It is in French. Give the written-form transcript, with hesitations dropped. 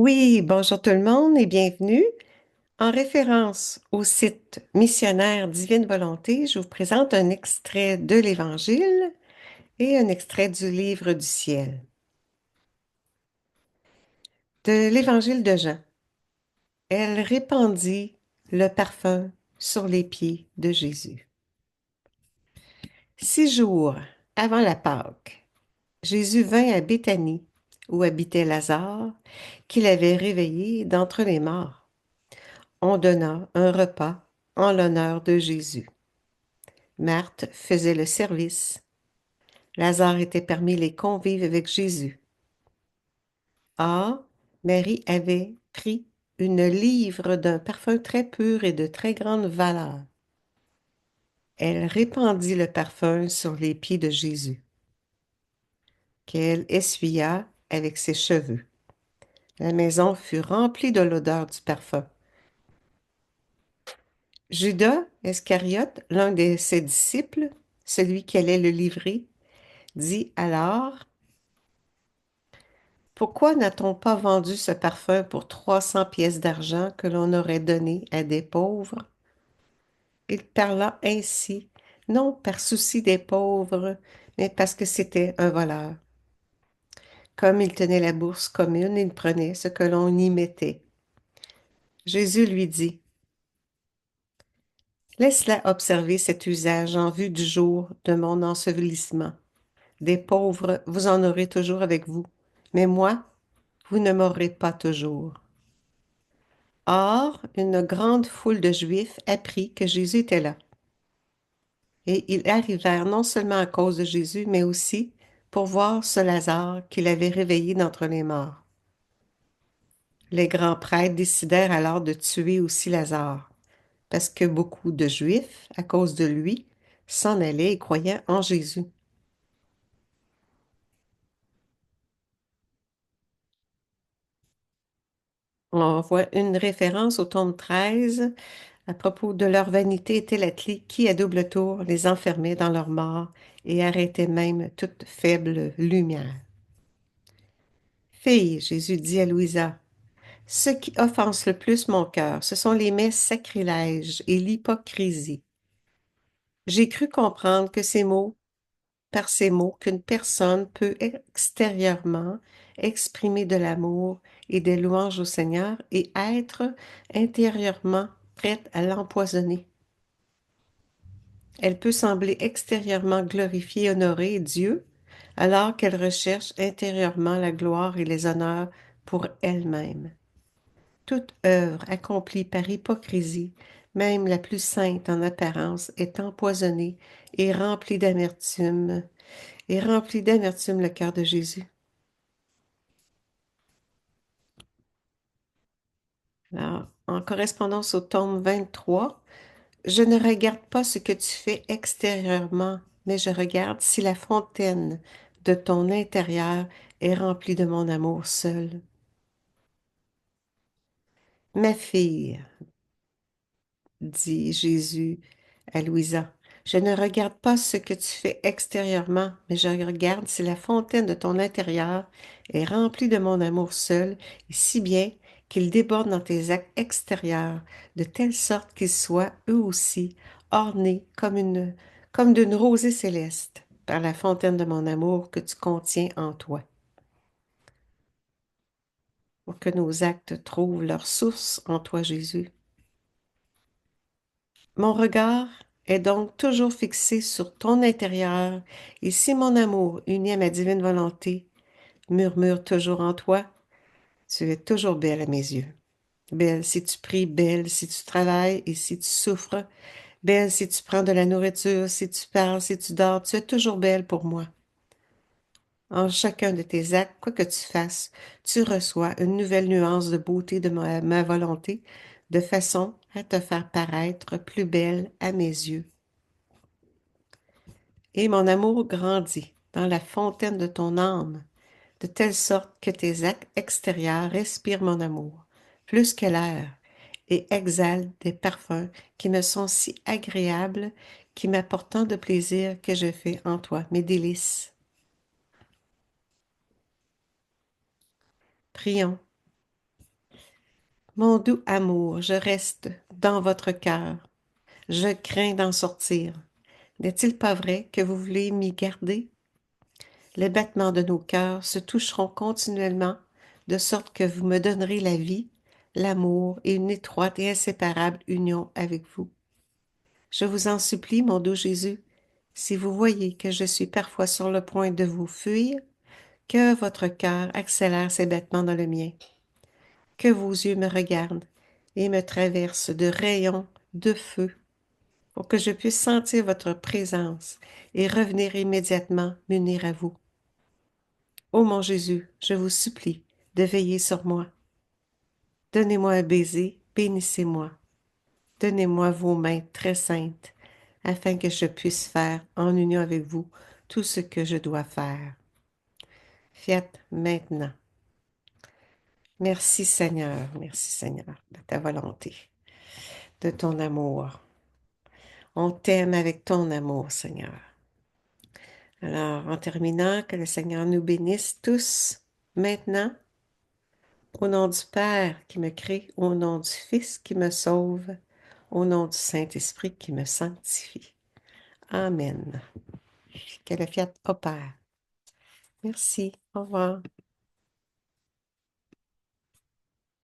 Oui, bonjour tout le monde et bienvenue. En référence au site Missionnaire Divine Volonté, je vous présente un extrait de l'Évangile et un extrait du Livre du ciel. De l'Évangile de Jean. Elle répandit le parfum sur les pieds de Jésus. 6 jours avant la Pâque, Jésus vint à Béthanie, où habitait Lazare, qu'il avait réveillé d'entre les morts. On donna un repas en l'honneur de Jésus. Marthe faisait le service. Lazare était parmi les convives avec Jésus. Or, Marie avait pris une livre d'un parfum très pur et de très grande valeur. Elle répandit le parfum sur les pieds de Jésus, qu'elle essuya avec ses cheveux. La maison fut remplie de l'odeur du parfum. Judas Iscariote, l'un de ses disciples, celui qui allait le livrer, dit alors: Pourquoi n'a-t-on pas vendu ce parfum pour 300 pièces d'argent que l'on aurait donné à des pauvres? Il parla ainsi, non par souci des pauvres, mais parce que c'était un voleur. Comme il tenait la bourse commune, il prenait ce que l'on y mettait. Jésus lui dit: Laisse-la observer cet usage en vue du jour de mon ensevelissement. Des pauvres, vous en aurez toujours avec vous, mais moi, vous ne m'aurez pas toujours. Or, une grande foule de Juifs apprit que Jésus était là. Et ils arrivèrent non seulement à cause de Jésus, mais aussi pour voir ce Lazare qu'il avait réveillé d'entre les morts. Les grands prêtres décidèrent alors de tuer aussi Lazare, parce que beaucoup de Juifs, à cause de lui, s'en allaient et croyaient en Jésus. On voit une référence au tome 13 à propos de leur vanité était la clé qui, à double tour, les enfermait dans leur mort et arrêtait même toute faible lumière. Fille, Jésus dit à Louisa, ce qui offense le plus mon cœur, ce sont les mets sacrilèges et l'hypocrisie. J'ai cru comprendre que par ces mots, qu'une personne peut extérieurement exprimer de l'amour et des louanges au Seigneur et être intérieurement prête à l'empoisonner. Elle peut sembler extérieurement glorifier et honorer Dieu, alors qu'elle recherche intérieurement la gloire et les honneurs pour elle-même. Toute œuvre accomplie par hypocrisie, même la plus sainte en apparence, est empoisonnée et remplit d'amertume le cœur de Jésus. Alors, en correspondance au tome 23, je ne regarde pas ce que tu fais extérieurement, mais je regarde si la fontaine de ton intérieur est remplie de mon amour seul. Ma fille, dit Jésus à Louisa, je ne regarde pas ce que tu fais extérieurement, mais je regarde si la fontaine de ton intérieur est remplie de mon amour seul, et si bien qu'il déborde dans tes actes extérieurs, de telle sorte qu'ils soient, eux aussi, ornés comme d'une rosée céleste, par la fontaine de mon amour que tu contiens en toi, pour que nos actes trouvent leur source en toi, Jésus. Mon regard est donc toujours fixé sur ton intérieur, et si mon amour, uni à ma divine volonté, murmure toujours en toi, tu es toujours belle à mes yeux. Belle si tu pries, belle si tu travailles et si tu souffres, belle si tu prends de la nourriture, si tu parles, si tu dors, tu es toujours belle pour moi. En chacun de tes actes, quoi que tu fasses, tu reçois une nouvelle nuance de beauté de ma volonté, de façon à te faire paraître plus belle à mes yeux. Et mon amour grandit dans la fontaine de ton âme, de telle sorte que tes actes extérieurs respirent mon amour, plus que l'air, et exhalent des parfums qui me sont si agréables, qui m'apportent tant de plaisir que je fais en toi mes délices. Prions. Mon doux amour, je reste dans votre cœur. Je crains d'en sortir. N'est-il pas vrai que vous voulez m'y garder? Les battements de nos cœurs se toucheront continuellement, de sorte que vous me donnerez la vie, l'amour et une étroite et inséparable union avec vous. Je vous en supplie, mon doux Jésus, si vous voyez que je suis parfois sur le point de vous fuir, que votre cœur accélère ses battements dans le mien, que vos yeux me regardent et me traversent de rayons de feu pour que je puisse sentir votre présence et revenir immédiatement m'unir à vous. Ô mon Jésus, je vous supplie de veiller sur moi. Donnez-moi un baiser, bénissez-moi. Donnez-moi vos mains très saintes, afin que je puisse faire en union avec vous tout ce que je dois faire. Fiat maintenant. Merci Seigneur, de ta volonté, de ton amour. On t'aime avec ton amour, Seigneur. Alors, en terminant, que le Seigneur nous bénisse tous maintenant, au nom du Père qui me crée, au nom du Fils qui me sauve, au nom du Saint-Esprit qui me sanctifie. Amen. Que le fiat opère. Merci. Au revoir.